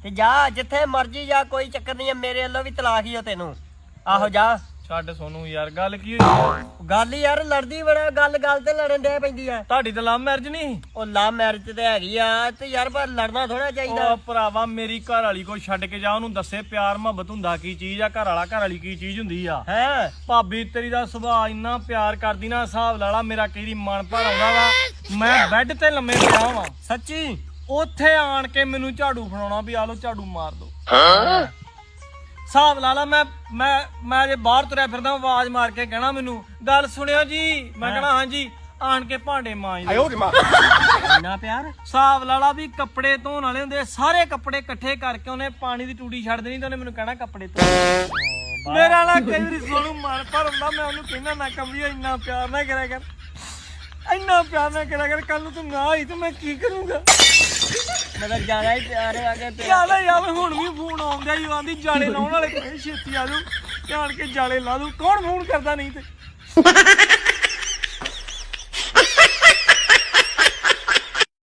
ਤੇ ਜਾ ਜਿੱਥੇ ਮਰਜੀ ਜਾ, ਕੋਈ ਚੱਕਰ ਨਹੀਂ, ਮੇਰੇ ਵੱਲੋਂ ਵੀ ਤਲਾਕ ਹੀ ਆ ਤੈਨੂੰ। ਆਹੋ ਜਾ। ਛੱਡ ਸੋਨੂੰ ਯਾਰ, ਗੱਲ ਕੀ ਹੋਈ? ਗੱਲ ਯਾਰ ਲੜਦੀ ਬੜਾ, ਗੱਲ ਤੇ ਲੜਨ ਡੈ ਪੈਂਦੀ ਆ। ਤੁਹਾਡੀ ਤਾਂ ਲਵ ਮੈਰਿਜ ਨਹੀਂ? ਉਹ ਲਵ ਮੈਰਿਜ ਤੇ ਹੈਗੀ ਆ ਤੇ ਯਾਰ ਪਰ ਲੜਨਾ ਥੋੜਾ ਚਾਹੀਦਾ। ਉਹ ਭਰਾਵਾ ਮੇਰੀ ਘਰ ਵਾਲੀ ਕੋਈ ਛੱਡ ਕੇ ਜਾ, ਉਹਨੂੰ ਦੱਸੇ ਪਿਆਰ ਮੁਹੱਬਤ ਹੁੰਦਾ ਕੀ ਚੀਜ਼ ਆ, ਘਰ ਵਾਲੀ ਕੀ ਚੀਜ਼ ਹੁੰਦੀ ਆ। ਹੈ ਭਾਬੀ ਤੇਰੀ ਦਾ ਸੁਭਾਅ ਇੰਨਾ ਪਿਆਰ ਕਰਦੀ ਨਾ, ਹਿਸਾਬ ਲਾ ਲਾ ਮੇਰਾ ਕਈ ਮਨ ਭਰ ਆਉਂਦਾ ਵਾ, ਮੈਂ ਬੈੱਡ ਤੇ ਲੰਮੇ ਪਿਆ ਵਾਂ ਸੱਚੀ। ਉੱਥੇ ਆਣ ਕੇ ਮੈਨੂੰ ਝਾੜੂ ਫੜਾਉਣਾ ਵੀ ਆ ਲੋ ਝਾੜੂ ਮਾਰ ਦੋ। ਹਿਸਾਬ ਲਾ ਲਾ ਮੈਂ ਜੇ ਬਾਹਰ ਤੁਰਿਆ ਫਿਰਦਾ ਆਵਾਜ਼ ਮਾਰ ਕੇ ਕਹਿਣਾ ਮੈਨੂੰ ਗੱਲ ਸੁਣਿਓ ਜੀ, ਮੈਂ ਕਹਿਣਾ ਹਾਂਜੀ, ਆਣ ਕੇ ਭਾਂਡੇ ਮਾਂਜ ਦੇ। ਇੰਨਾ ਪਿਆਰ। ਹਿਸਾਬ ਲਾ ਲਾ ਵੀ ਕੱਪੜੇ ਧੋਣ ਵਾਲੇ ਹੁੰਦੇ, ਸਾਰੇ ਕੱਪੜੇ ਇਕੱਠੇ ਕਰਕੇ ਉਹਨੇ ਪਾਣੀ ਦੀ ਟੂਟੀ ਛੱਡ ਦੇਣੀ ਤੇ ਉਹਨੇ ਮੈਨੂੰ ਕਹਿਣਾ ਕੱਪੜੇ ਧੋ। ਮੇਰਾ ਨਾ ਕਈ ਵਾਰੀ ਸੋਨੂੰ ਮਨ ਭਰ ਹੁੰਦਾ, ਮੈਂ ਉਹਨੂੰ ਕਹਿਣਾ ਨਾ ਕਮਲੀ ਇੰਨਾ ਪਿਆਰ ਨਾ ਕਰਿਆ ਕਰ, ਇੰਨਾ ਪਿਆਰ ਨਾ ਕਰਿਆ ਕਰ, ਕੱਲ ਨੂੰ ਤੂੰ ਨਾ ਆਈ ਤੇ ਮੈਂ ਕੀ ਕਰੂੰਗਾ। ਮਤਲਬ ਜ਼ਿਆਦਾ ਹੀ ਪਿਆਰ ਆ ਗਿਆ ਤੇ ਚੱਲ ਯਾਰ ਹੁਣ ਵੀ ਫੋਨ ਆਉਂਦਾ ਹੀ, ਆਂਦੀ ਜਾਲੇ ਲਾਉਣ ਵਾਲੇ ਕੋਈ ਛੇਤੀ ਆ ਜਾਊ, ਜਾਣ ਕੇ ਜਾਲੇ ਲਾ ਦੂ। ਕੌਣ ਫੋਨ ਕਰਦਾ ਨਹੀਂ ਤੇ